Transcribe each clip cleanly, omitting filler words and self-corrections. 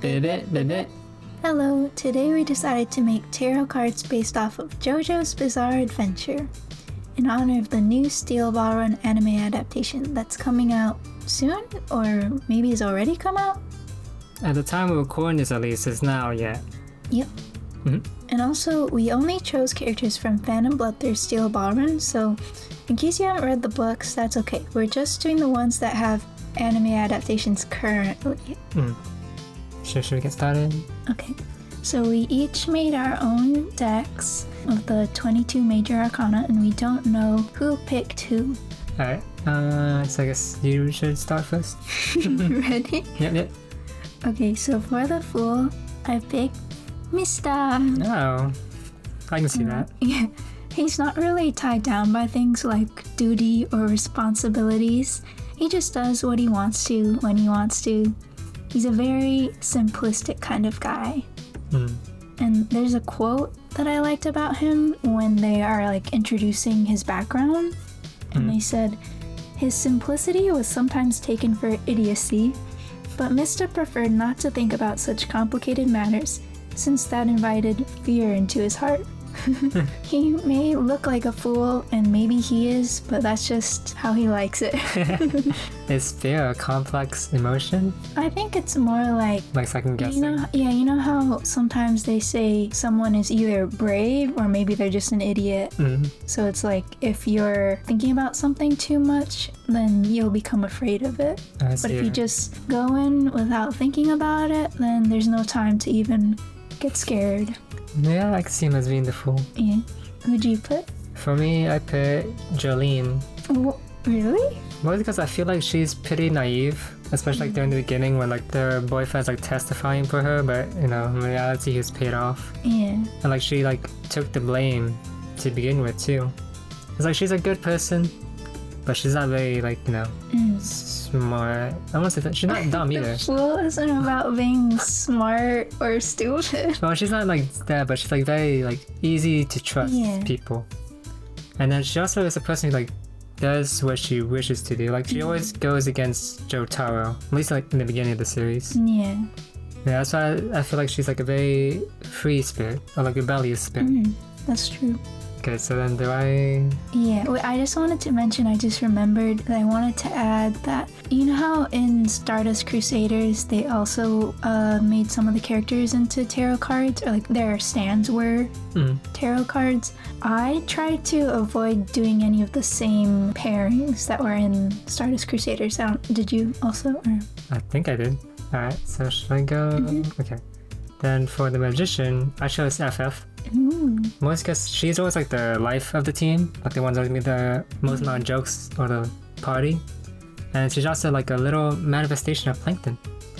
LeBibbits. Hello, today we decided to make tarot cards based off of Jojo's Bizarre Adventure in honor of the new Steel Ball Run anime adaptation that's coming out soon, or maybe it's already come out? At the time we're recording this, at least, it's now yet. Yep. And also, we only chose characters from Fan and Bloodthirst Steel Ball Run, so in case you haven't read the books, that's okay. We're just doing the ones that have anime adaptations currently. Should we get started? Okay, so we each made our own decks of the 22 major arcana, and we don't know who picked who. Alright, so I guess you should start first. Ready? Yep. Okay, so for the Fool, I picked Mista. Oh, I can see that. Yeah, he's not really tied down by things like duty or responsibilities. He just does what he wants to when he wants to. He's a very simplistic kind of guy. And there's a quote that I liked about him when they are like introducing his background. And they said, his simplicity was sometimes taken for idiocy, but Mista preferred not to think about such complicated matters, since that invited fear into his heart. He may look like a fool, and maybe he is, but that's just how he likes it. Is fear a complex emotion? I think it's more like second guessing? You know how sometimes they say someone is either brave or maybe they're just an idiot. So it's like if you're thinking about something too much, then you'll become afraid of it. But if you just go in without thinking about it, then there's no time to even get scared. Yeah, I can see him as being the Fool. Yeah. Who'd you put? For me, I put Jolene. Oh, really? Mostly because I feel like she's pretty naive, especially like during the beginning when like their boyfriend's like testifying for her, but you know, in reality he was paid off. Yeah. And like she like took the blame to begin with too. It's like she's a good person, but she's not very like, you know, smart. I want to say that she's not dumb either. The Fool isn't about being smart or stupid. Well, she's not like that, but she's like very like easy to trust people. And then she also is a person who like does what she wishes to do. Like she always goes against Jotaro, at least like in the beginning of the series. Yeah, that's why I feel like she's like a very free spirit, or like rebellious spirit. That's true. Okay, so then do I... Yeah, wait, I just wanted to mention, I just remembered that I wanted to add that, you know how in Stardust Crusaders they also made some of the characters into tarot cards, or like their stands were tarot cards? I tried to avoid doing any of the same pairings that were in Stardust Crusaders. Did you also? Or? I think I did. Alright, so should I go... Okay. Then for the Magician, I chose FF. Mostly because she's always like the life of the team, like the ones that make the most amount of jokes or the party. And she's also like a little manifestation of Plankton.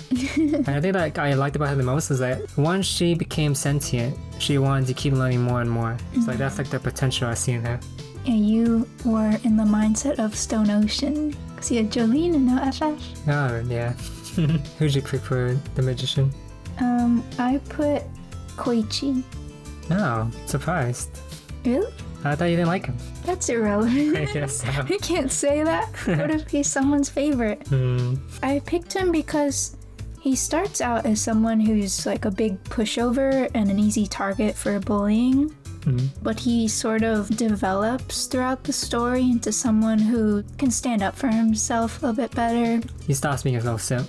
And I think that I liked about her the most is that once she became sentient, she wanted to keep learning more and more. So like that's like the potential I see in her. Yeah, you were in the mindset of Stone Ocean, because you had Jolene and no FF. Oh, yeah. Who'd you pick for the Magician? I put Koichi. Oh, surprised. Really? I thought you didn't like him. That's irrelevant. I guess so. I can't say that. What if he's someone's favorite? I picked him because he starts out as someone who's like a big pushover and an easy target for bullying. But he sort of develops throughout the story into someone who can stand up for himself a bit better. He stops being a little simp.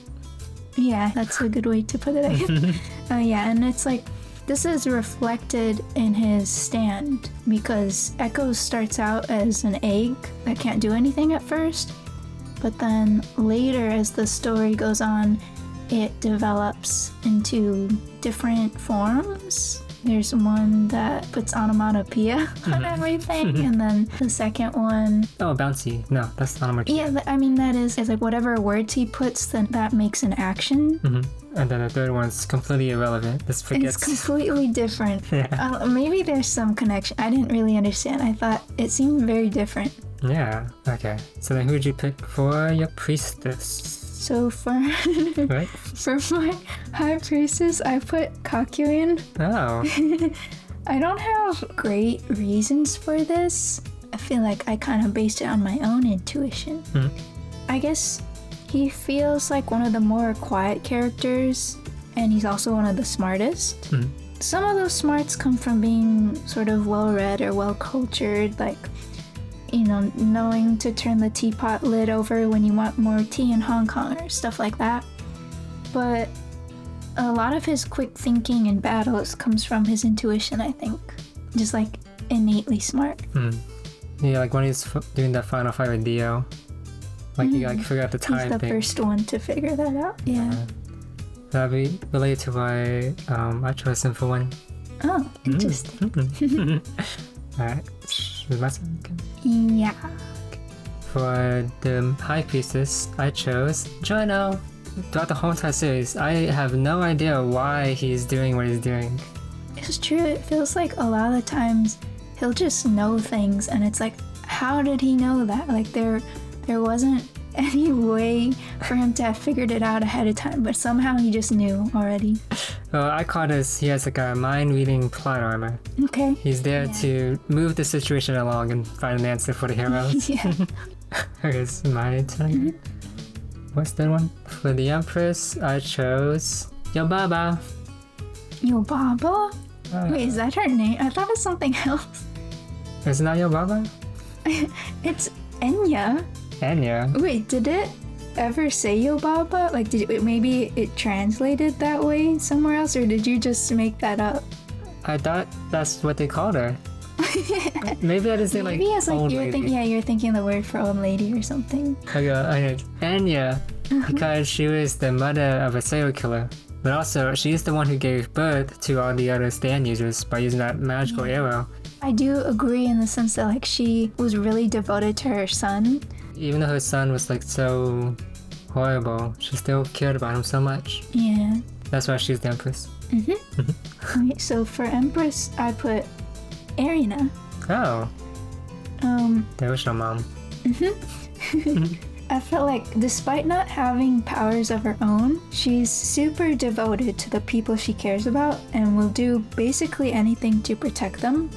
Yeah, that's a good way to put it, I guess. Yeah, and it's like, this is reflected in his stand, because Echo starts out as an egg that can't do anything at first, but then later as the story goes on, it develops into different forms. There's one that puts onomatopoeia on everything, and then the second one... Oh, bouncy. No, that's onomatopoeia. Yeah, I mean, that is like whatever words he puts, then that makes an action. And then the third one's completely irrelevant. This forgets. It's completely different. Yeah. Maybe there's some connection. I didn't really understand. I thought it seemed very different. Yeah, okay. So then who'd you pick for your priestess? So for right? For my High Priestess, I put Kakuin. Oh. I don't have great reasons for this. I feel like I kind of based it on my own intuition. I guess he feels like one of the more quiet characters and he's also one of the smartest. Some of those smarts come from being sort of well-read or well-cultured, like, you know, knowing to turn the teapot lid over when you want more tea in Hong Kong or stuff like that. But a lot of his quick thinking in battles comes from his intuition, I think. Just like innately smart. Yeah, like when he's doing that final fight with Dio, like you like figure out the time He's the thing. first one to figure that out. Yeah. That'd be related to why I chose him for one. Oh, interesting. Alright, is my turn again? Yeah. For the High Priestess, I chose Giorno. Throughout the whole entire series, I have no idea why he's doing what he's doing. It's true. It feels like a lot of the times he'll just know things, and it's like, how did he know that? Like there wasn't any way for him to have figured it out ahead of time, but somehow he just knew already. Well, I call this, he has like a mind-reading plot armor. Okay. He's there to move the situation along and find an answer for the heroes. Yeah. Okay, it's my turn. What's that one? For the Empress, I chose Yobaba. Yobaba? Wait, is that her name? I thought it was something else. It's not Yobaba? It's Enya. Enya. Wait, did it ever say Yobaba? Like, maybe it translated that way somewhere else, or did you just make that up? I thought that's what they called her. Maybe I just think like Maybe it's like old lady. you're thinking the word for old lady or something. I know Enya because she was the mother of a serial killer. But also, she's the one who gave birth to all the other stand users by using that magical arrow. I do agree in the sense that like she was really devoted to her son. Even though her son was like so horrible, she still cared about him so much. Yeah. That's why she's the Empress. Okay, so for Empress, I put Arena. Oh. There was your mom. I felt like despite not having powers of her own, she's super devoted to the people she cares about and will do basically anything to protect them.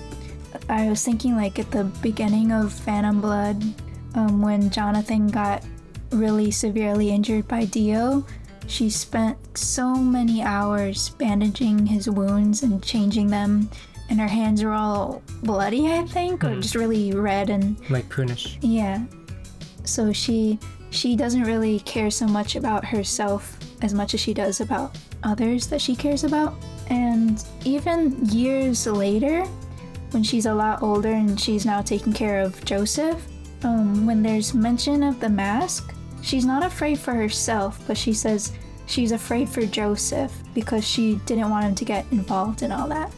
I was thinking like at the beginning of Phantom Blood, when Jonathan got really severely injured by Dio, she spent so many hours bandaging his wounds and changing them, and her hands were all bloody, I think, or just really red and... Like prunish. Yeah. So she doesn't really care so much about herself as much as she does about others that she cares about. And even years later, when she's a lot older and she's now taking care of Joseph, when there's mention of the mask, she's not afraid for herself, but she says she's afraid for Joseph because she didn't want him to get involved in all that.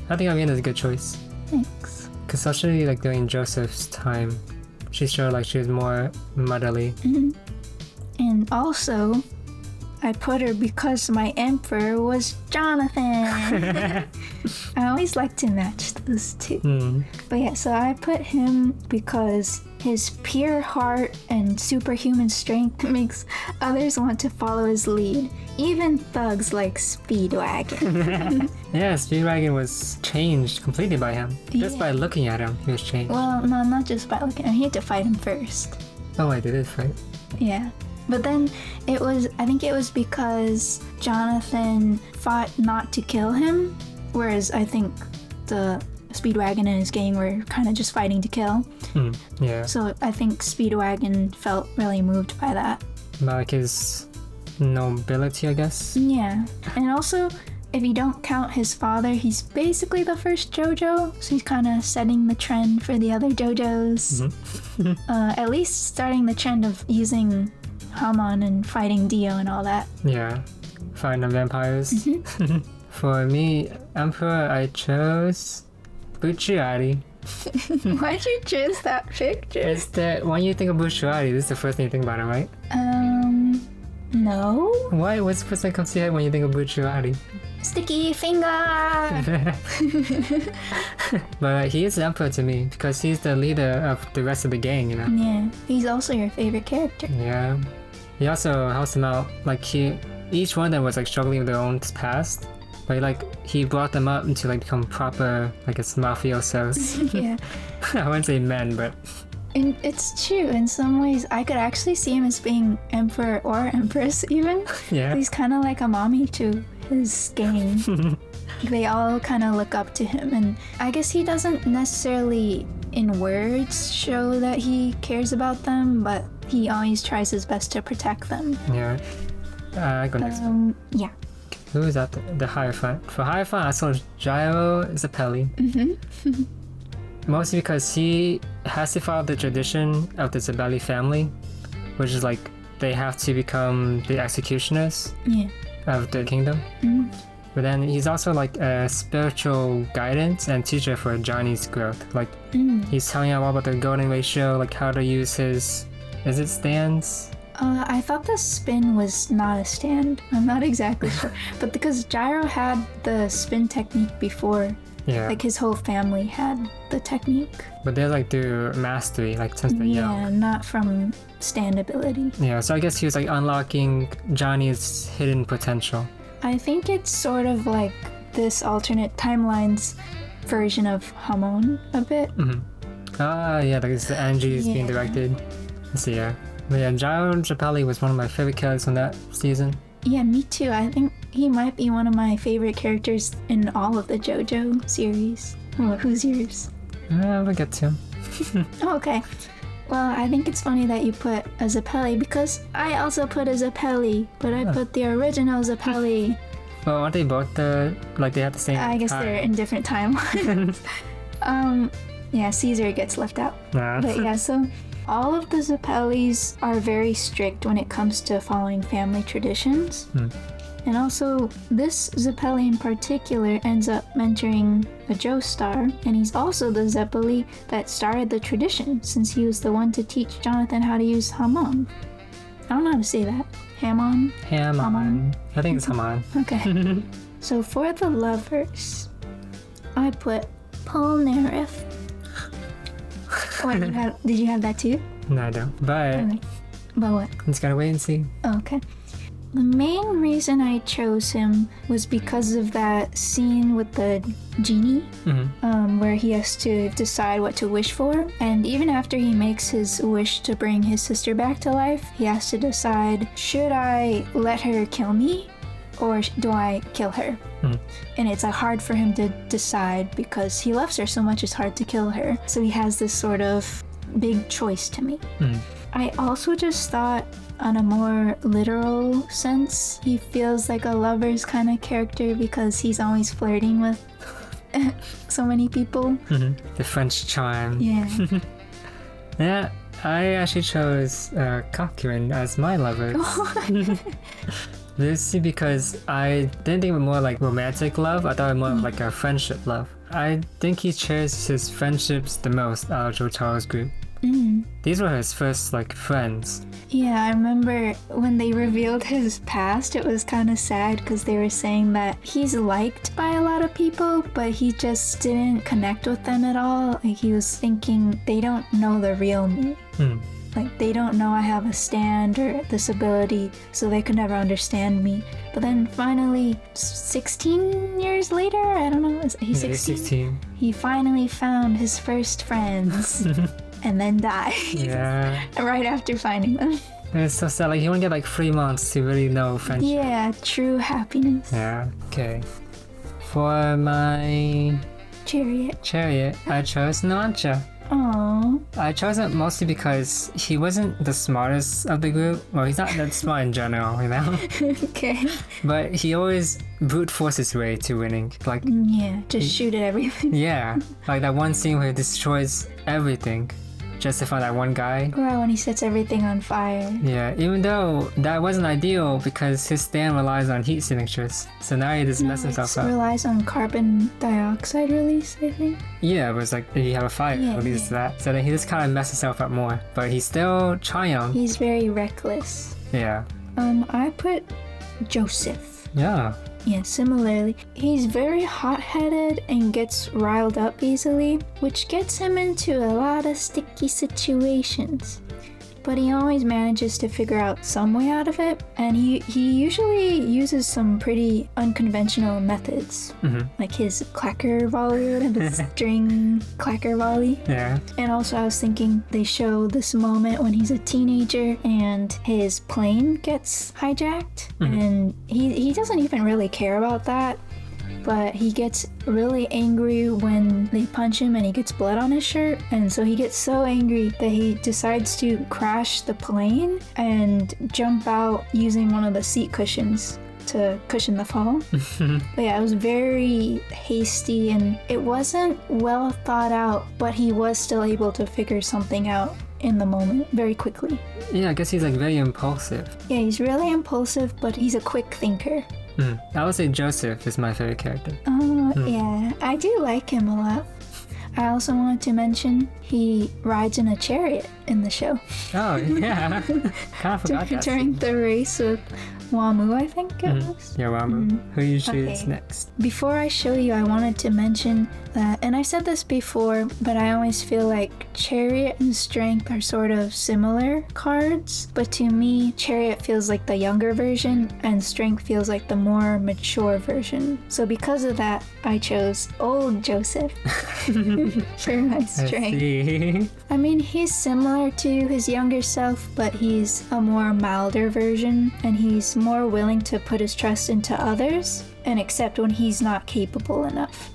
I think Amina is a good choice. Thanks. Because especially like during Joseph's time, she showed like she was more motherly. And also, I put her because my emperor was Jonathan. I always like to match those two. But yeah, so I put him because his pure heart and superhuman strength makes others want to follow his lead. Even thugs like Speedwagon. Yeah, Speedwagon was changed completely by him. Just by looking at him, he was changed. Well, no, not just by looking. He had to fight him first. Oh, I did fight. Yeah. But then I think it was because Jonathan fought not to kill him, whereas I think the Speedwagon and his gang were kind of just fighting to kill. Yeah. So I think Speedwagon felt really moved by that. About like his nobility, I guess. Yeah. And also, if you don't count his father, he's basically the first Jojo, so he's kind of setting the trend for the other Jojos. At least starting the trend of using Hamon and fighting Dio and all that. Yeah. Fighting the vampires. For me, Emperor, I chose Bucciarati. Why'd you choose that picture? It's that when you think of Bucciarati, this is the first thing you think about him, right? No. Why? What's the first thing that comes to your head when you think of Bucciarati? Sticky finger! But he is the Emperor to me because he's the leader of the rest of the gang, you know? Yeah, he's also your favorite character. Yeah. He also helps them out. Like each one of them was like struggling with their own past, but he brought them up to like become proper like it's mafiosos. Yeah. I wouldn't say men, but And it's true. In some ways, I could actually see him as being Emperor or Empress even. Yeah. He's kind of like a mommy to his gang. They all kind of look up to him. And I guess he doesn't necessarily, in words, show that he cares about them, but he always tries his best to protect them. Yeah. I go next one. Yeah. Who is that? The Hierophant. For Hierophant, I saw Gyro Zappelli. Mm-hmm. Mostly because he has to follow the tradition of the Zappelli family, which is like they have to become the executioners of the kingdom. Mm-hmm. But then he's also like a spiritual guidance and teacher for Johnny's growth. Like he's telling him all about the golden ratio, like how to use his, is it stands? I thought the spin was not a stand. I'm not exactly sure. But because Gyro had the spin technique before, like his whole family had the technique. But they're like through mastery, like since they're young. Yeah, not from stand ability. Yeah, so I guess he was like unlocking Johnny's hidden potential. I think it's sort of like this alternate timelines version of Hamon a bit. Yeah, like it's the Angie's being directed. So yeah. But yeah, Gyro Zappelli was one of my favorite characters from that season. Yeah, me too. I think he might be one of my favorite characters in all of the Jojo series. Oh, who's yours? We'll get to him. Oh, okay. Well, I think it's funny that you put a Zappelli because I also put a Zappelli, but I put the original Zappelli. Well, aren't they both like they have the same I guess time? they're in different timelines. Yeah, Caesar gets left out. But yeah, so all of the Zappellis are very strict when it comes to following family traditions. And also, this Zappelli in particular ends up mentoring a Joestar, and he's also the Zappelli that started the tradition, since he was the one to teach Jonathan how to use Hamon. I don't know how to say that. Hamon? Hamon. I think it's Hamon. Okay. So for the lovers, I put Polnareff. What, did you have that too? No, I don't. But Okay. But what? just gotta wait and see. Oh, okay. The main reason I chose him was because of that scene with the genie, where he has to decide what to wish for. And even after he makes his wish to bring his sister back to life, he has to decide, should I let her kill me or do I kill her? And it's hard for him to decide because he loves her so much, it's hard to kill her. So he has this sort of big choice to make. I also just thought, on a more literal sense, he feels like a lover's kind of character because he's always flirting with so many people. The French charm. Yeah. Yeah, I actually chose Cochran as my lover. This is because I didn't think of it more like romantic love. I thought it more of like a friendship love. I think he cherishes his friendships the most out of Jotaro's group. These were his first like friends. Yeah, I remember when they revealed his past, it was kind of sad because they were saying that he's liked by a lot of people, but he just didn't connect with them at all. Like he was thinking they don't know the real me. Like they don't know I have a stand or this ability, so they could never understand me. But then finally, 16 years later, I don't know, he's 16? He finally found his first friends. And then died. Yeah. Right after finding them. It's so sad. Like you only get like 3 months to really know friendship. Yeah, true happiness. Yeah. Okay. For my Chariot, I chose Nancha. Aww. I chose it mostly because he wasn't the smartest of the group. Well, he's not that smart in general, you know? Okay. But he always brute force his way to winning. Like, yeah, just shoot at everything. yeah. Like that one scene where he destroys everything just to find that one guy. Or when he sets everything on fire. Yeah, even though that wasn't ideal because his stand relies on heat signatures. So now he just messes himself up. It relies on carbon dioxide release, I think. Yeah, but it's like if you have a fire, it leads to that. So then he just kind of messes himself up more. But he still triumphs. He's very reckless. Yeah. I put Joseph. Yeah. Yeah, similarly. He's very hot-headed and gets riled up easily, which gets him into a lot of sticky situations. but he always manages to figure out some way out of it. And he usually uses some pretty unconventional methods, like his clacker volley, the string clacker volley. Yeah. And also I was thinking they show this moment when he's a teenager and his plane gets hijacked, and he doesn't even really care about that. But he gets really angry when they punch him and he gets blood on his shirt. And so he gets so angry that he decides to crash the plane and jump out using one of the seat cushions to cushion the fall. But yeah, it was very hasty and it wasn't well thought out, but he was still able to figure something out in the moment very quickly. Yeah, I guess he's like very impulsive. Yeah, he's really impulsive, but he's a quick thinker. I would say Joseph is my favorite character. Yeah, I do like him a lot. I also wanted to mention he rides in a chariot in the show. Oh, yeah. Kind of forgot that. During the race with Wamu, I think it was. Yeah, Wamu. Who you choose next? Before I show you, I wanted to mention that, and I've said this before, but I always feel like Chariot and Strength are sort of similar cards, but to me, Chariot feels like the younger version, and Strength feels like the more mature version. So because of that, I chose old Joseph for my Strength. I mean, he's similar to his younger self, but he's a more milder version, and he's more willing to put his trust into others and accept when he's not capable enough.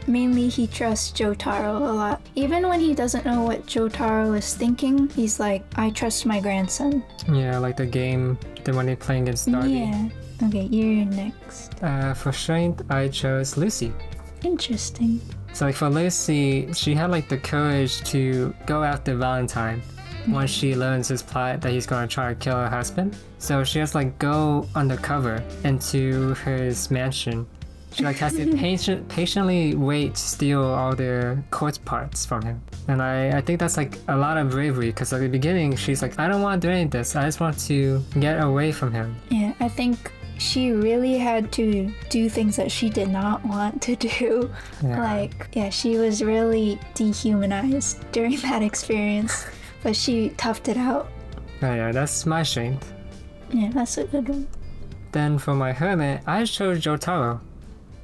Mainly, he trusts Jotaro a lot. Even when he doesn't know what Jotaro is thinking, he's like, I trust my grandson. Yeah, like the game, the one they playing against Darby. Yeah. Okay, you're next. For Strength, I chose Lucy. Interesting. So like for Lucy, she had like the courage to go after Valentine once she learns his plot that he's gonna try to kill her husband. So she has like go undercover into his mansion. She like has to patiently wait to steal all the quartz parts from him. And I think that's like a lot of bravery, because at the beginning she's like, I don't want to do any of this. I just want to get away from him. Yeah, I think she really had to do things that she did not want to do. Yeah. She was really dehumanized during that experience, but she toughed it out. Oh yeah, that's my Strength. Yeah, that's a good one. Then for my Hermit, I chose Jotaro.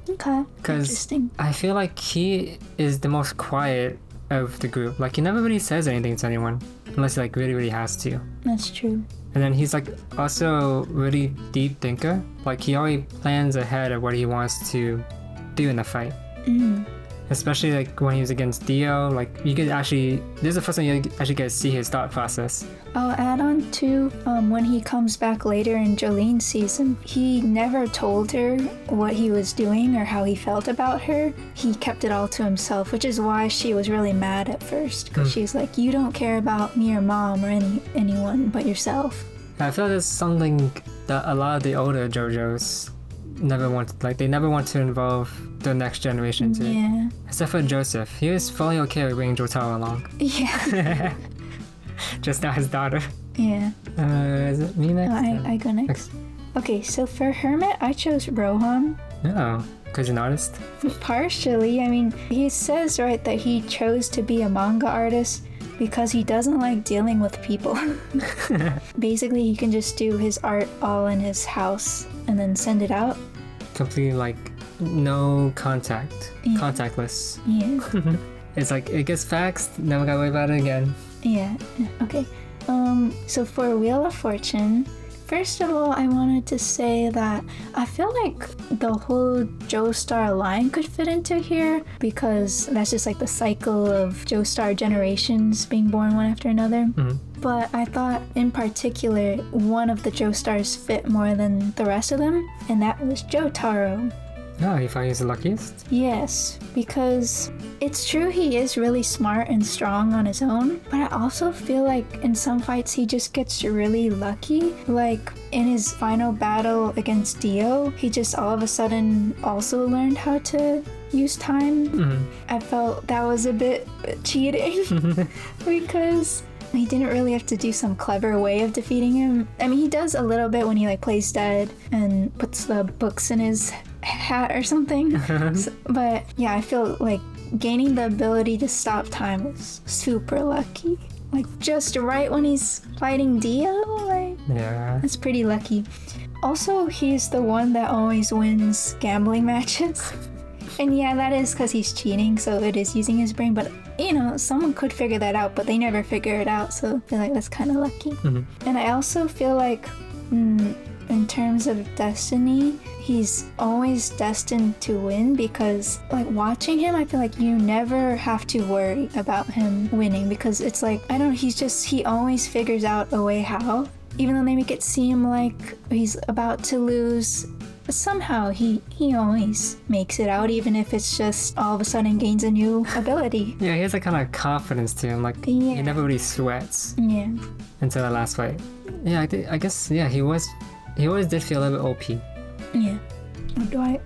Okay, because interesting. I feel like he is the most quiet of the group. Like he never really says anything to anyone unless he like really has to. That's true. And then he's like also really deep thinker. Like he already plans ahead of what he wants to do in the fight. Especially like when he was against Dio, like you could actually, this is the first time you actually get to see his thought process. I'll add on to when he comes back later in Jolene's season, he never told her what he was doing or how he felt about her. He kept it all to himself, which is why she was really mad at first, because she's like, you don't care about me or mom or anyone but yourself. I feel like that's something that a lot of the older JoJos never want, like they never want to involve the next generation to it. Except for Joseph. He was fully okay with bringing Jotaro along. Yeah. Just not his daughter. Yeah. Is it me next? I go next. Okay, so for Hermit, I chose Rohan. Oh, because you're an artist? Partially. I mean, he says, right, that he chose to be a manga artist because he doesn't like dealing with people. Basically, he can just do his art all in his house and then send it out. Completely like no contact. Yeah. Contactless. Yeah. It's like it gets faxed, never gotta worry about it again. Yeah. Okay. So for Wheel of Fortune, first of all, I wanted to say that I feel like the whole Joestar line could fit into here, because that's just like the cycle of Joestar generations being born one after another. But I thought in particular one of the Joestars fit more than the rest of them, and that was Jotaro. Oh, you thought he was the luckiest? Yes, because it's true he is really smart and strong on his own, but I also feel like in some fights he just gets really lucky. Like in his final battle against Dio, he just all of a sudden also learned how to use time. I felt that was a bit cheating because he didn't really have to do some clever way of defeating him. I mean, he does a little bit when he like plays dead and puts the books in his hat or something. But yeah, I feel like gaining the ability to stop time was super lucky. like just right when he's fighting Dio. Like, Yeah. that's pretty lucky. Also, he's the one that always wins gambling matches. And yeah, that is because he's cheating, so it is using his brain. But, you know, someone could figure that out, but they never figure it out. So I feel like that's kind of lucky. And I also feel like, in terms of destiny, he's always destined to win because, like, watching him, I feel like you never have to worry about him winning because it's like, I don't know, he always figures out a way how. Even though they make it seem like he's about to lose, but somehow he always makes it out, even if it's just all of a sudden gains a new ability. Yeah, he has a kind of confidence to him. Like, he never really sweats. Yeah. Until the last fight. Yeah, I guess, yeah, he always did feel a little bit OP. Yeah.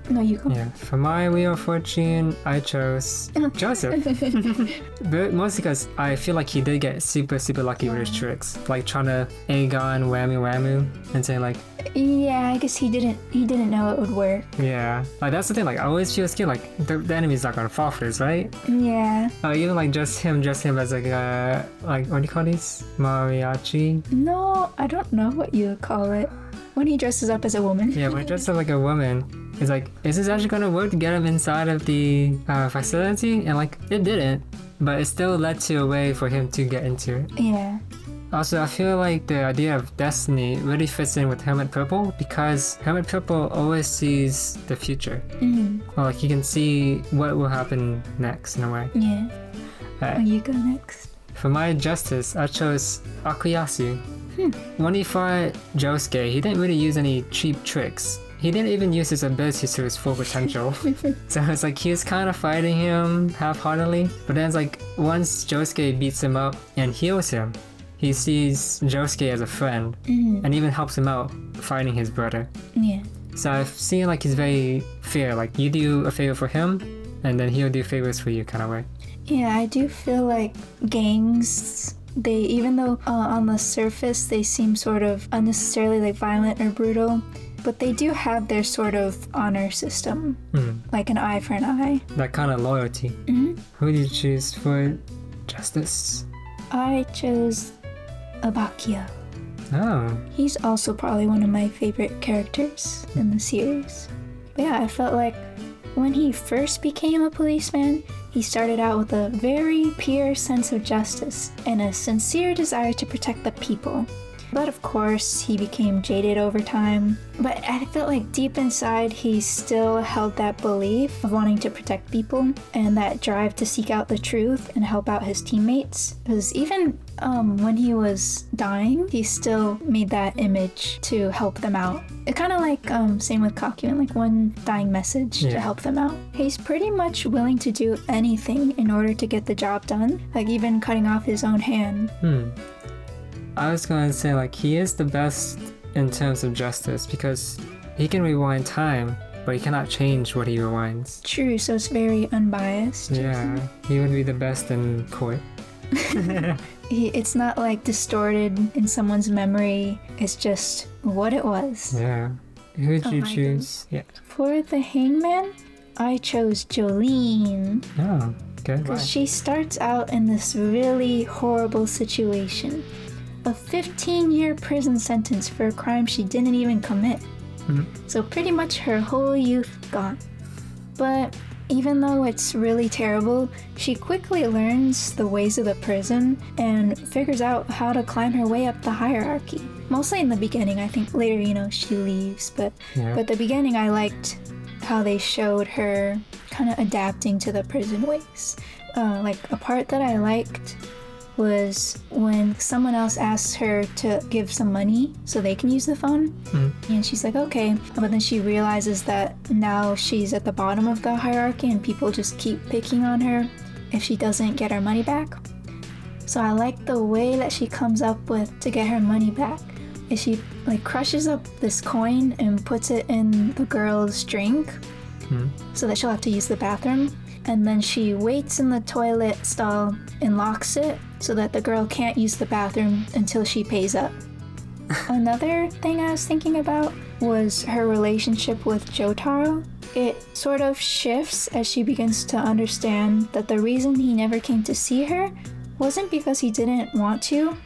No, you go. Yeah, for my Wheel of Fortune, I chose Joseph. But mostly because I feel like he did get super, super lucky with his tricks. Like trying to Aegon whammy and saying like... Yeah, I guess he didn't know it would work. Yeah, like that's the thing, like I always feel scared, like the enemy's not gonna fall for this, right? Yeah. Even like just him as like like what do you call these? Mariachi? No, I don't know what you would call it. When he dresses up as a woman. Yeah, when he dresses up like a woman, it's like, is this actually gonna work to get him inside of the facility? And like, it didn't, but it still led to a way for him to get into it. Yeah. Also, I feel like the idea of destiny really fits in with Hermit Purple because Hermit Purple always sees the future. Or like, he can see what will happen next in a way. Yeah. Well, you go next. For my Justice, I chose Akuyasu. When he fought Josuke, he didn't really use any cheap tricks. He didn't even use his abilities to his full potential. So it's like he was kind of fighting him half-heartedly. But then it's like once Josuke beats him up and heals him, he sees Josuke as a friend and even helps him out fighting his brother. Yeah. So I've seen like he's very fair. Like you do a favor for him and then he'll do favors for you kind of way. Yeah, I do feel like gangs... They, even though on the surface they seem sort of unnecessarily like violent or brutal, but they do have their sort of honor system, like an eye for an eye. That kind of loyalty. Who did you choose for Justice? I chose Abakia. Oh. He's also probably one of my favorite characters in the series. But yeah, I felt like when he first became a policeman, he started out with a very pure sense of justice and a sincere desire to protect the people. But of course, he became jaded over time. But I felt like deep inside, he still held that belief of wanting to protect people and that drive to seek out the truth and help out his teammates. Because even when he was dying, he still made that image to help them out. It kind of like same with Kakyoin, like one dying message to help them out. He's pretty much willing to do anything in order to get the job done, like even cutting off his own hand. I was going to say like he is the best in terms of justice because he can rewind time, but he cannot change what he rewinds. True, so it's very unbiased. Yeah, he would be the best in court. It's not like distorted in someone's memory. It's just what it was. Yeah. Who did you choose? Yeah. For the Hangman, I chose Jolene. Oh, okay. Because she starts out in this really horrible situation. A 15-year prison sentence for a crime she didn't even commit. So pretty much her whole youth gone. But even though it's really terrible, she quickly learns the ways of the prison and figures out how to climb her way up the hierarchy. Mostly in the beginning, I think later, she leaves. But the beginning, I liked how they showed her kind of adapting to the prison ways. Like a part that I liked was when someone else asks her to give some money so they can use the phone. And she's like, okay. But then she realizes that now she's at the bottom of the hierarchy and people just keep picking on her if she doesn't get her money back. So I like the way that she comes up with to get her money back. Is she like crushes up this coin and puts it in the girl's drink so that she'll have to use the bathroom. And then she waits in the toilet stall and locks it so that the girl can't use the bathroom until she pays up. Another thing I was thinking about was her relationship with Jotaro. It sort of shifts as she begins to understand that the reason he never came to see her wasn't because he didn't want to,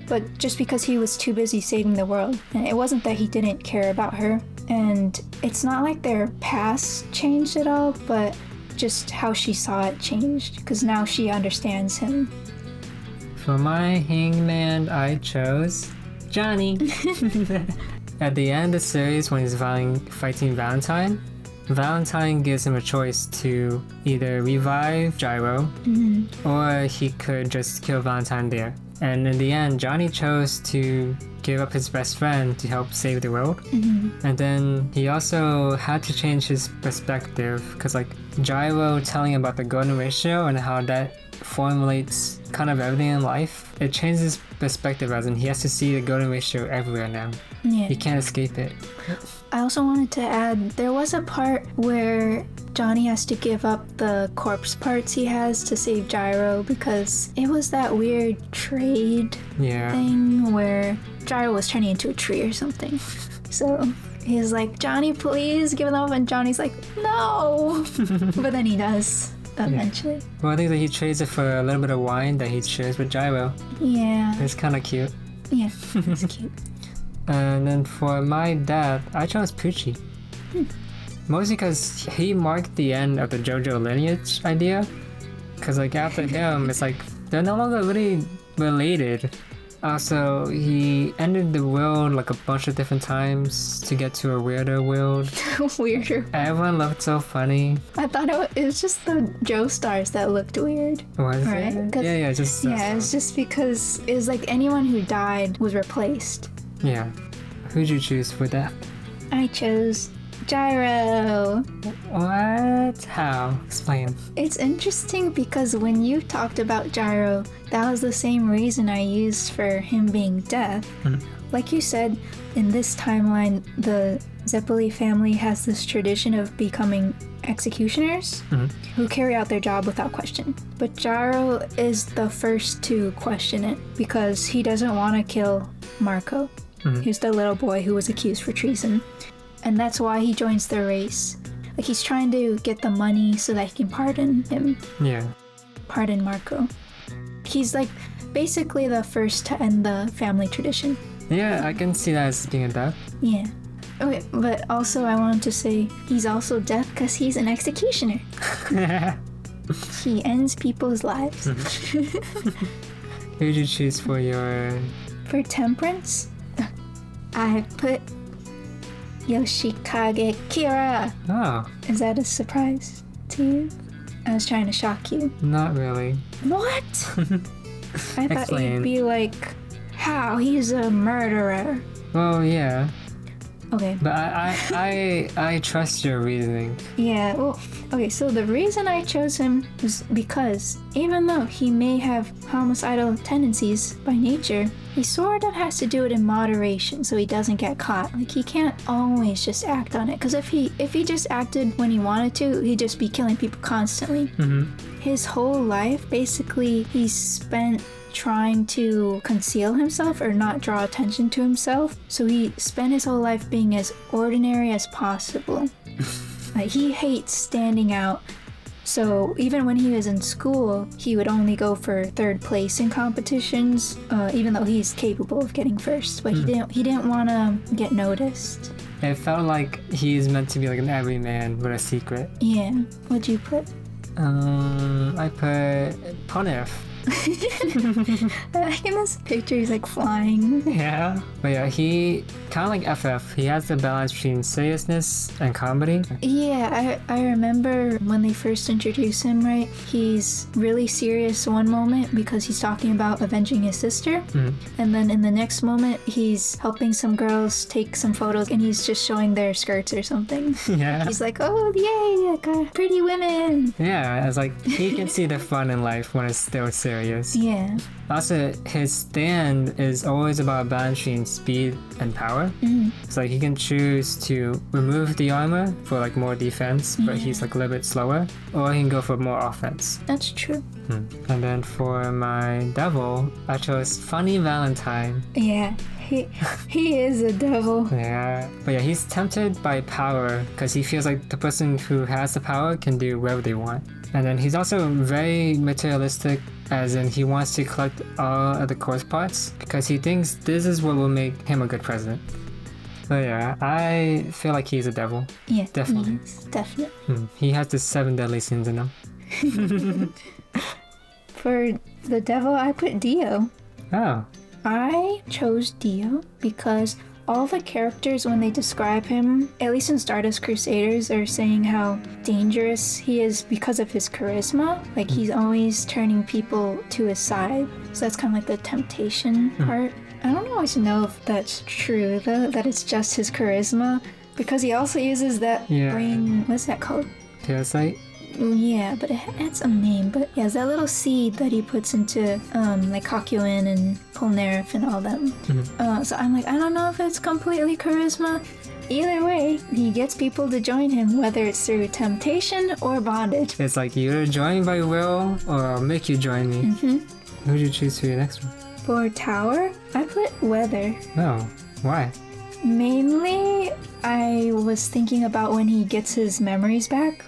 but just because he was too busy saving the world. And it wasn't that he didn't care about her. And it's not like their past changed at all, but just how she saw it changed, because now she understands him. For my hangman, I chose Johnny. At the end of the series, when he's fighting Valentine, Valentine gives him a choice to either revive Gyro, or he could just kill Valentine there. And in the end, Johnny chose to give up his best friend to help save the world. And then he also had to change his perspective, because like Gyro telling him about the golden ratio and how that formulates kind of everything in life, it changes his perspective, as in he has to see the golden ratio everywhere now. Yeah. He can't escape it. I also wanted to add, there was a part where Johnny has to give up the corpse parts he has to save Gyro, because it was that weird trade thing where Gyro was turning into a tree or something. So he's like, Johnny, please give it up, and Johnny's like, no. But then he does eventually. Well, I think that he trades it for a little bit of wine that he shares with Gyro. Yeah. It's kind of cute. Yeah, it's cute. And then for my death, I chose Poochie. Mostly because he marked the end of the Jojo lineage idea. Because like after him, it's like they're no longer really related. Also, he ended the world like a bunch of different times to get to a weirder world. Weirder. Everyone looked so funny. I thought it was just the Joe stars that looked weird. Was right? it? Yeah, just... Yeah, it's just because it was like anyone who died was replaced. Yeah. Who'd you choose for that? I chose Gyro. What? How? Explain. It's interesting because when you talked about Gyro, that was the same reason I used for him being deaf. Like you said, in this timeline, the Zeppeli family has this tradition of becoming executioners who carry out their job without question. But Gyro is the first to question it because he doesn't want to kill Marco, who's the little boy who was accused for treason. And that's why he joins the race. Like, he's trying to get the money so that he can pardon him. Yeah. Pardon Marco. He's like basically the first to end the family tradition. Yeah, I can see that as being a death. Yeah. Okay, but also I wanted to say he's also deaf because he's an executioner. He ends people's lives. Who did you choose for your... For Temperance, I put Yoshikage Kira. Oh. Is that a surprise to you? I was trying to shock you. Not really. What? I thought you'd be like, how? He's a murderer. Well, yeah. Okay. But I trust your reasoning. Yeah, well, okay, so the reason I chose him was because even though he may have homicidal tendencies by nature, he sort of has to do it in moderation so he doesn't get caught. Like, he can't always just act on it, because if he just acted when he wanted to, he'd just be killing people constantly. His whole life, basically, he's spent trying to conceal himself or not draw attention to himself. So he spent his whole life being as ordinary as possible. Like, he hates standing out. So even when he was in school, he would only go for third place in competitions, even though he's capable of getting first. But he didn't want to get noticed. It felt like he's meant to be like an everyman with a secret. Yeah. What'd you put? I put Ponif. Like in this picture, he's like flying. Yeah. But yeah, he kind of like FF. He has the balance between seriousness and comedy. Yeah, I remember when they first introduced him, right? He's really serious one moment because he's talking about avenging his sister. And then in the next moment, he's helping some girls take some photos and he's just showing their skirts or something. Yeah. He's like, oh, yay, I got pretty women. Yeah, it's like he can see the fun in life when it's still serious. Yeah. Also, his stand is always about balancing speed and power. So like he can choose to remove the armor for like more defense, but he's like a little bit slower, or he can go for more offense. That's true. And then for my devil, I chose Funny Valentine. Yeah. He is a devil. Yeah. But yeah, he's tempted by power because he feels like the person who has the power can do whatever they want. And then he's also very materialistic as in he wants to collect all of the course parts because he thinks this is what will make him a good president. So yeah, I feel like he's a devil. Yeah, Definitely. Yes, definitely. He has the 7 deadly sins in him. For the devil, I put Dio. Oh. I chose Dio because all the characters, when they describe him, at least in Stardust Crusaders, are saying how dangerous he is because of his charisma. Like, he's always turning people to his side. So that's kind of like the temptation part. I don't always know if that's true, though, that it's just his charisma. Because he also uses that brain... What's that called? Parasite? Yeah, but it had some name. But yeah, it's that little seed that he puts into like Kakyoin and Polnareff and all them. So I'm like, I don't know if it's completely charisma. Either way, he gets people to join him, whether it's through temptation or bondage. It's like, you either join by will or I'll make you join me. Who'd you choose for your next one? For Tower, I put Weather. Oh, why? Mainly, I was thinking about when he gets his memories back.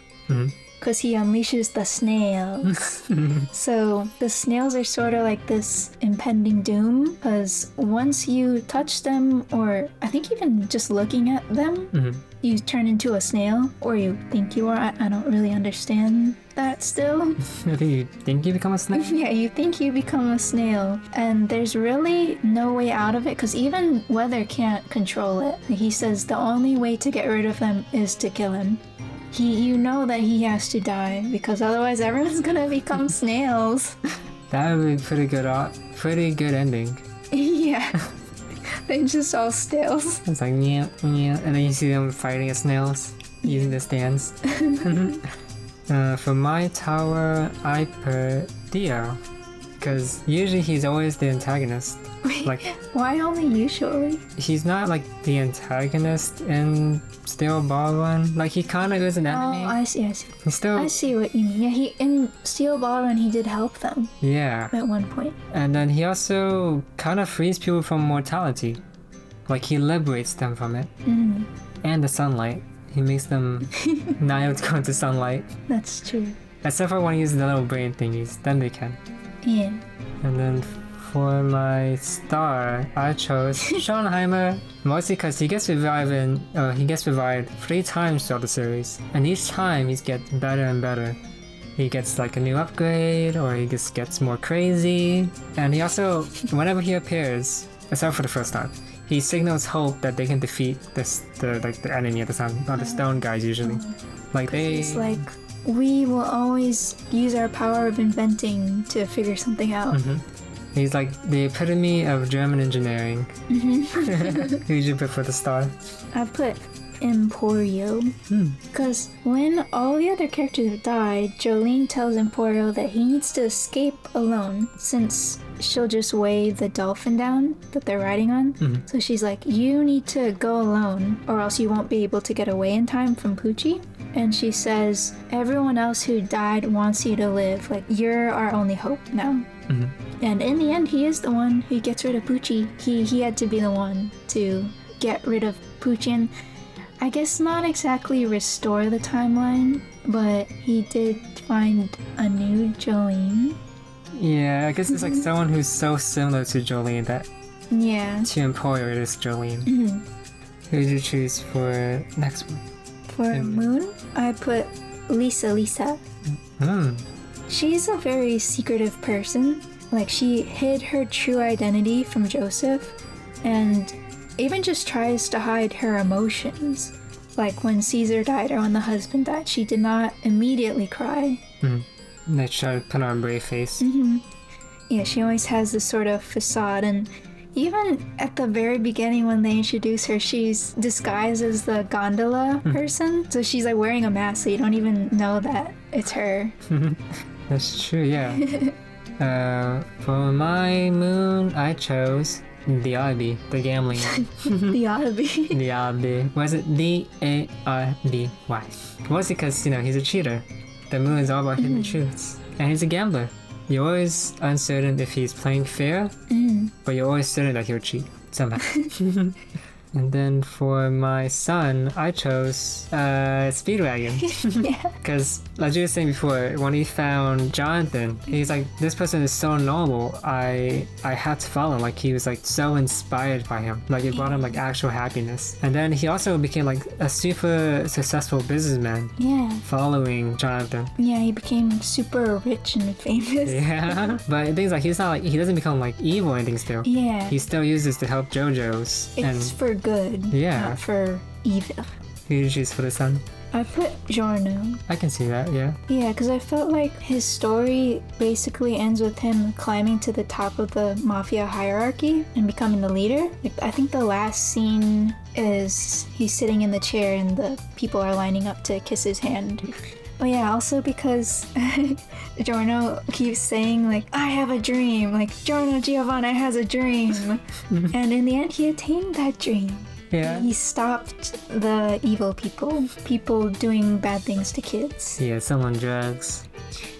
Because he unleashes the snails. So the snails are sort of like this impending doom. Because once you touch them, or I think even just looking at them, you turn into a snail. Or you think you are. I don't really understand that still. You think you become a snail? Yeah, you think you become a snail. And there's really no way out of it. Because even Weather can't control it. He says the only way to get rid of them is to kill him. You know that he has to die because otherwise everyone's gonna become snails. That would be pretty good ending. Yeah. They're just all snails. It's like, yeah, and then you see them fighting as snails using the stands. For my tower, I put Dio. Because usually he's always the antagonist. Wait, why only usually? He's not like the antagonist in Steel Ball Run. Like, he kind of is an enemy. Oh, I see. He's still... I see what you mean. Yeah, in Steel Ball Run, he did help them. Yeah. At one point. And then he also kind of frees people from mortality. Like, he liberates them from it. And the sunlight. He makes them not able to go into sunlight. That's true. Except for when he uses the little brain thingies. Then they can. Yeah. And then for my star, I chose Schottenheimer, mostly because he gets revived 3 times throughout the series, and each time he gets better and better. He gets like a new upgrade, or he just gets more crazy. And he also, whenever he appears, except for the first time, he signals hope that they can defeat the enemy at the time, or the stone guys usually. Like He's like, we will always use our power of inventing to figure something out. He's like the epitome of German engineering. Who'd you put for the star? I put Emporio. Because when all the other characters have died, Jolene tells Emporio that he needs to escape alone, since she'll just weigh the dolphin down that they're riding on. So she's like, you need to go alone, or else you won't be able to get away in time from Poochie. And she says, everyone else who died wants you to live. Like, you're our only hope now. And in the end, he is the one who gets rid of Poochie. He had to be the one to get rid of Poochie. And I guess not exactly restore the timeline, but he did find a new Jolene. Yeah, I guess it's like someone who's so similar to Jolene that to Emporio it is Jolene. Who did you choose for next one? For Moon, I put Lisa. She's a very secretive person. Like, she hid her true identity from Joseph and even just tries to hide her emotions. Like when Caesar died or when the husband died, she did not immediately cry. They try to put on a brave face. Yeah, she always has this sort of facade, and even at the very beginning when they introduce her, she's disguised as the gondola person. So she's like wearing a mask, so you don't even know that it's her. That's true, yeah. For my moon, I chose Diaby, the gambling one. Diaby. Diaby. Was it D-A-R-B? Why? Mostly because, he's a cheater. The moon is all about hidden truths. And he's a gambler. You're always uncertain if he's playing fair, but you're always certain that he'll cheat somehow. And then for my son, I chose Speedwagon. Yeah. Because, like you were saying before, when he found Jonathan, he's like, this person is so normal. I had to follow him. Like, he was like so inspired by him. Like, it brought him like actual happiness. And then he also became like a super successful businessman. Yeah. Following Jonathan. Yeah, he became super rich and famous. Yeah. But the thing is, like, he's not like, he doesn't become like evil or anything still. Yeah. He still uses to help Jojo's. It's for good. Yeah. Not for evil. Who did you choose for the son? I put Giorno. I can see that, yeah. Yeah, because I felt like his story basically ends with him climbing to the top of the mafia hierarchy and becoming the leader. Like, I think the last scene is he's sitting in the chair and the people are lining up to kiss his hand. Oh yeah, also because Giorno keeps saying like, I have a dream, like Giorno Giovanna has a dream. And in the end he attained that dream. Yeah. He stopped the evil people doing bad things to kids. Yeah, selling drugs.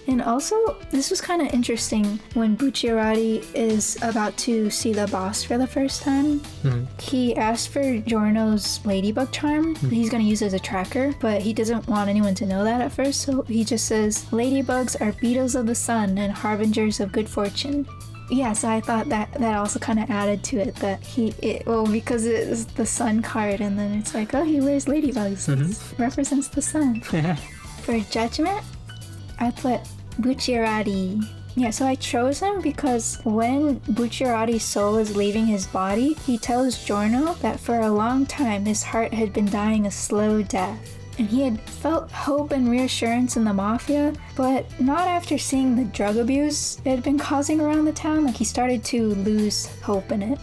And also, this was kind of interesting when Bucciarati is about to see the boss for the first time. He asked for Giorno's ladybug charm that he's going to use as a tracker, but he doesn't want anyone to know that at first, so he just says, ladybugs are beetles of the sun and harbingers of good fortune. Yeah, so I thought that also kind of added to it that because it's the sun card, and then it's like, oh, he wears ladybugs. It represents the sun. For judgment, I put Bucciarati. Yeah, so I chose him because when Bucciarati's soul is leaving his body, he tells Giorno that for a long time his heart had been dying a slow death. And he had felt hope and reassurance in the mafia, but not after seeing the drug abuse it had been causing around the town. Like, he started to lose hope in it.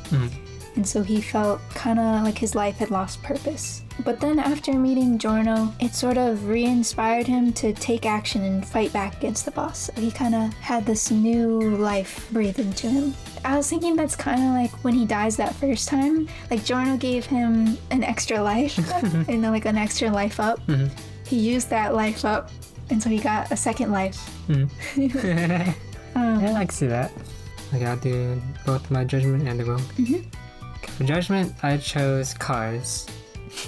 And so he felt kind of like his life had lost purpose. But then after meeting Giorno, it sort of re-inspired him to take action and fight back against the boss. So he kind of had this new life breathed into him. I was thinking that's kind of like when he dies that first time, like Giorno gave him an extra life, like an extra life up. He used that life up, and so he got a second life. Yeah, I can see that. Okay, I'll do both my judgment and the will. Okay, for judgment, I chose Cars.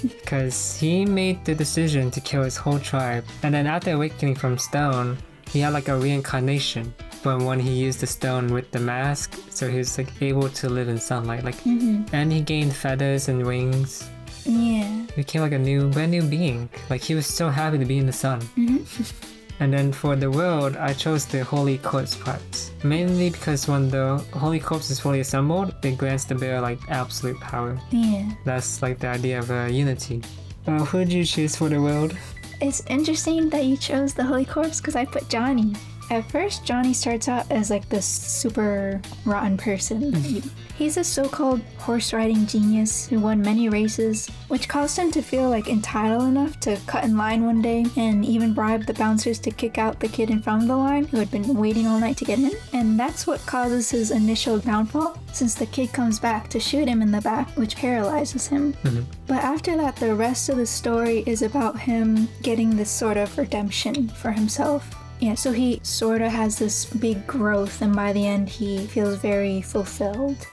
Because he made the decision to kill his whole tribe, and then after awakening from stone, he had like a reincarnation. But when he used the stone with the mask, so he was like able to live in sunlight, like, and he gained feathers and wings. Yeah. He became like a brand new being. Like, he was so happy to be in the sun. And then for the world, I chose the Holy Corpse parts. Mainly because when the Holy Corpse is fully assembled, it grants the bear like absolute power. Yeah. That's like the idea of unity. Who did you choose for the world? It's interesting that you chose the Holy Corpse because I put Johnny. At first, Johnny starts out as like this super rotten person. He's a so-called horse-riding genius who won many races, which caused him to feel like entitled enough to cut in line one day and even bribe the bouncers to kick out the kid in front of the line who had been waiting all night to get in. And that's what causes his initial downfall, since the kid comes back to shoot him in the back, which paralyzes him. But after that, the rest of the story is about him getting this sort of redemption for himself. Yeah, so he sort of has this big growth, and by the end he feels very fulfilled.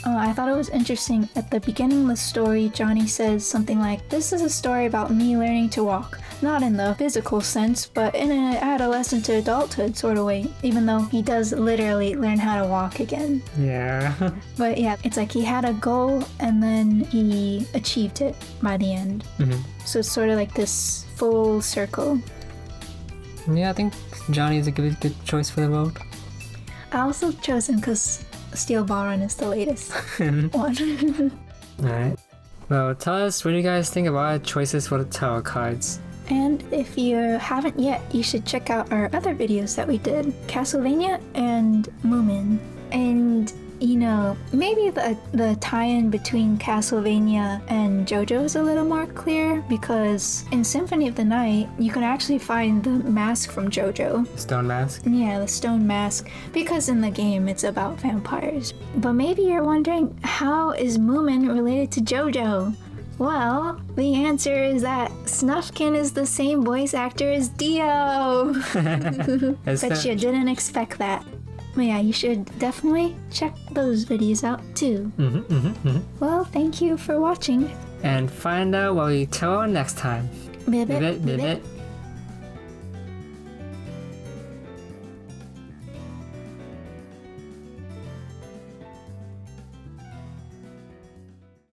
I thought it was interesting. At the beginning of the story, Johnny says something like, this is a story about me learning to walk. Not in the physical sense, but in an adolescent to adulthood sort of way, even though he does literally learn how to walk again. Yeah. But yeah, it's like he had a goal and then he achieved it by the end. So it's sort of like this full circle. Yeah, I think Johnny is a good choice for the world. I also chose him because Steel Ball Run is the latest one. Alright. Well, tell us what do you guys think of our choices for the tarot cards. And if you haven't yet, you should check out our other videos that we did, Castlevania and Moomin. And, you know, maybe the tie-in between Castlevania and Jojo is a little more clear, because in Symphony of the Night, you can actually find the mask from Jojo. Stone mask? Yeah, the stone mask, because in the game it's about vampires. But maybe you're wondering, how is Moomin related to Jojo? Well, the answer is that Snufkin is the same voice actor as Dio! Bet you didn't expect that. But yeah, you should definitely check those videos out too. Well, thank you for watching. And find out what we tell next time. Bibbit, Bibbit.